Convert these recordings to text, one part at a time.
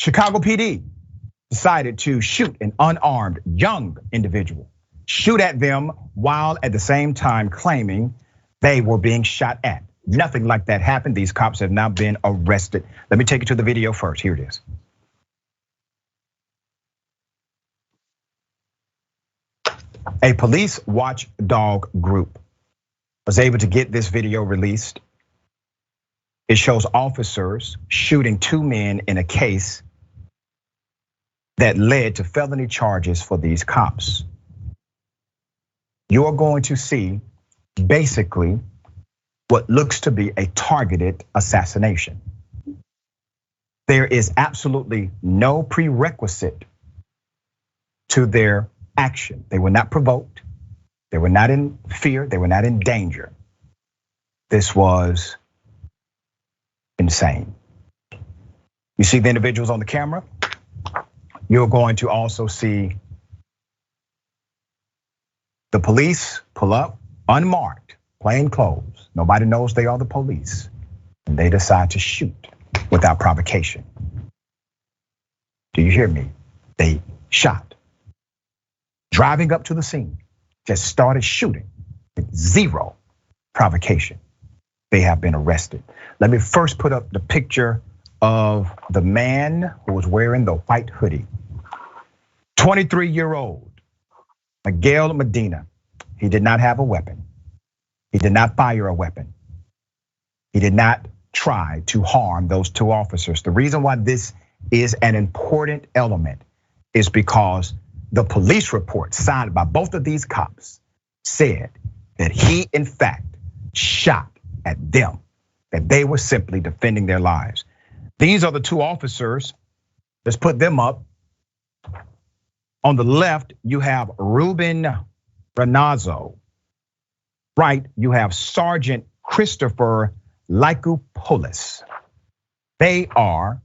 Chicago PD decided to shoot an unarmed young individual, shoot at them while at the same time claiming they were being shot at. Nothing like that happened. These cops have now been arrested. Let me take you to the video first. Here it is. A police watchdog group was able to get this video released. It shows officers shooting two men in a case that led to felony charges for these cops. You're going to see basically what looks to be a targeted assassination. There is absolutely no prerequisite to their action. They were not provoked. They were not in fear. They were not in danger. This was insane. You see the individuals on the camera? You're going to also see the police pull up, unmarked, plain clothes. Nobody knows they are the police. And they decide to shoot without provocation. Do you hear me? They shot. Driving up to the scene, just started shooting with zero provocation. They have been arrested. Let me first put up the picture of the man who was wearing the white hoodie. 23-year-old Miguel Medina. He did not have a weapon. He did not fire a weapon. He did not try to harm those two officers. The reason why this is an important element is because the police report signed by both of these cops said that he in fact shot at them, that they were simply defending their lives. These are the two officers. Let's put them up. On the left, you have Ruben Ranazzo. Right, you have Sergeant Christopher Lykoupoulos. They are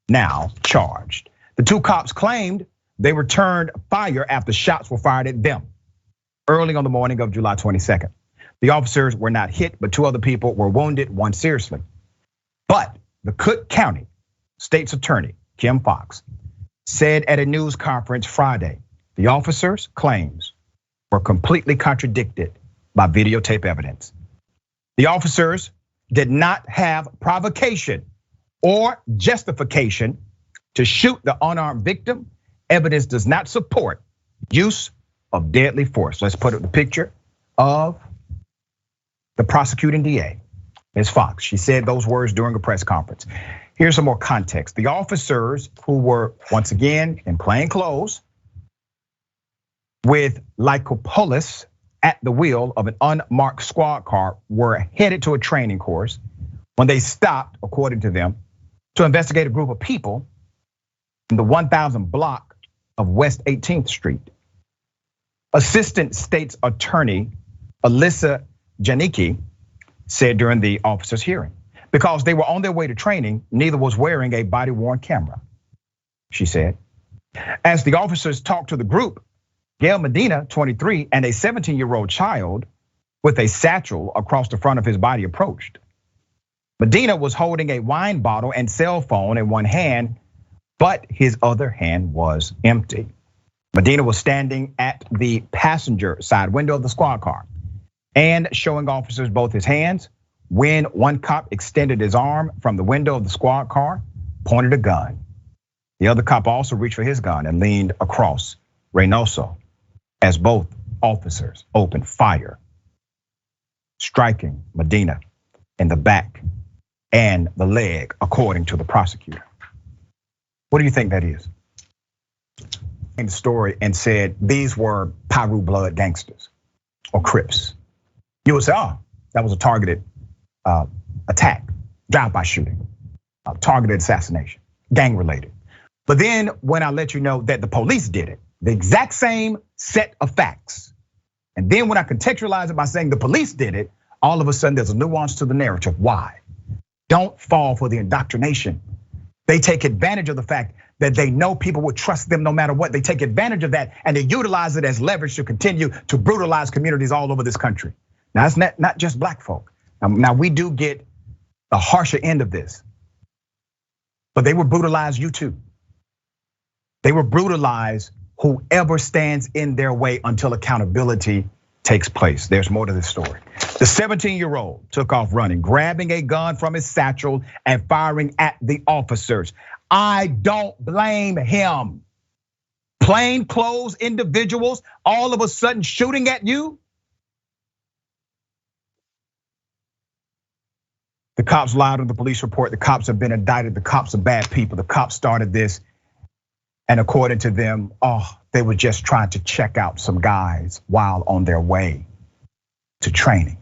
now charged. The two cops claimed they returned fire after shots were fired at them early on the morning of July 22nd. The officers were not hit, but two other people were wounded, one seriously. But the Cook County State's Attorney, Kim Fox, said at a news conference Friday, the officers' claims were completely contradicted by videotape evidence. The officers did not have provocation or justification to shoot the unarmed victim. Evidence does not support use of deadly force. Let's put up the picture of the prosecuting DA, Ms. Fox. She said those words during a press conference. Here's some more context. The officers who were once again in plain clothes with Lykoupoulos at the wheel of an unmarked squad car were headed to a training course when they stopped, according to them, to investigate a group of people in the 1000 block of West 18th Street. Assistant State's Attorney Alyssa Janicki said during the officers' hearing, because they were on their way to training, neither was wearing a body-worn camera, she said. As the officers talked to the group, Gail Medina, 23, and a 17-year-old child with a satchel across the front of his body approached. Medina was holding a wine bottle and cell phone in one hand, but his other hand was empty. Medina was standing at the passenger side window of the squad car and showing officers both his hands when one cop extended his arm from the window of the squad car, pointed a gun. The other cop also reached for his gun and leaned across Reynoso as both officers opened fire, striking Medina in the back and the leg, according to the prosecutor. What do you think that is? In the story and said these were Piru blood gangsters or Crips. You would say, that was a targeted attack, drive-by shooting, targeted assassination, gang related. But then when I let you know that the police did it, the exact same set of facts. And then when I contextualize it by saying the police did it, all of a sudden there's a nuance to the narrative. Why? Don't fall for the indoctrination. They take advantage of the fact that they know people would trust them no matter what. They take advantage of that and they utilize it as leverage to continue to brutalize communities all over this country. Now it's not just black folk. Now we do get the harsher end of this. but they will brutalize you too. They will brutalize whoever stands in their way until accountability takes place. There's more to this story. The 17-year-old took off running, grabbing a gun from his satchel and firing at the officers. I don't blame him. Plainclothes individuals all of a sudden shooting at you. The cops lied on the police report. The cops have been indicted. The cops are bad people. The cops started this. And according to them, they were just trying to check out some guys while on their way to training.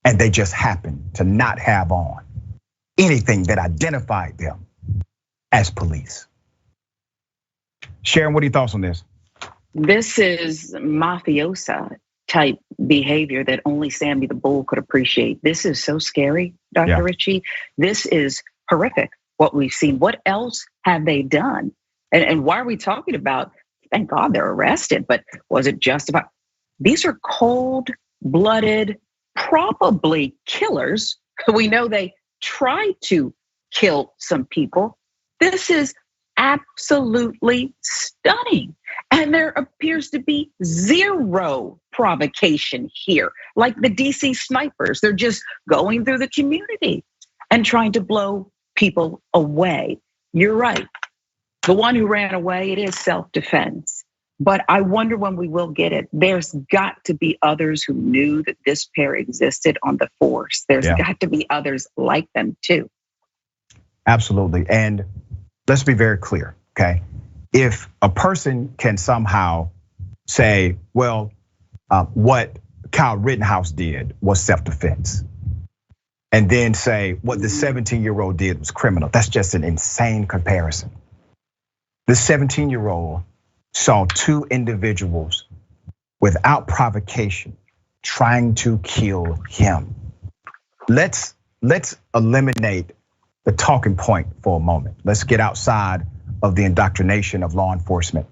And they just happened to not have on anything that identified them as police. Sharon, what are your thoughts on this? This is mafiosa type behavior that only Sammy the Bull could appreciate. This is so scary, Dr. Richey. This is horrific, what we've seen. What else have they done? And why are we talking about, thank God they're arrested, but was it justified? These are cold-blooded, probably killers. We know they tried to kill some people. This is absolutely stunning. And there appears to be zero provocation here. Like the DC snipers, they're just going through the community and trying to blow people away. You're right. The one who ran away, it is self-defense. But I wonder when we will get it. There's got to be others who knew that this pair existed on the force. There's got to be others like them too. Absolutely. And let's be very clear, okay? If a person can somehow say, well, what Kyle Rittenhouse did was self-defense, and then say what the 17-year-old did was criminal, that's just an insane comparison. The 17-year-old saw two individuals without provocation trying to kill him. Let's eliminate the talking point for a moment. Let's get outside of the indoctrination of law enforcement.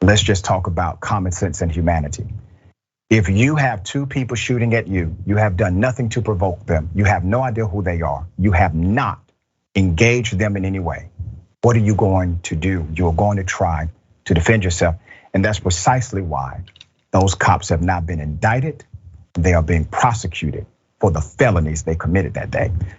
Let's just talk about common sense and humanity. If you have two people shooting at you, you have done nothing to provoke them. You have no idea who they are. You have not engaged them in any way. What are you going to do? You're going to try to defend yourself. And that's precisely why those cops have not been indicted. They are being prosecuted for the felonies they committed that day.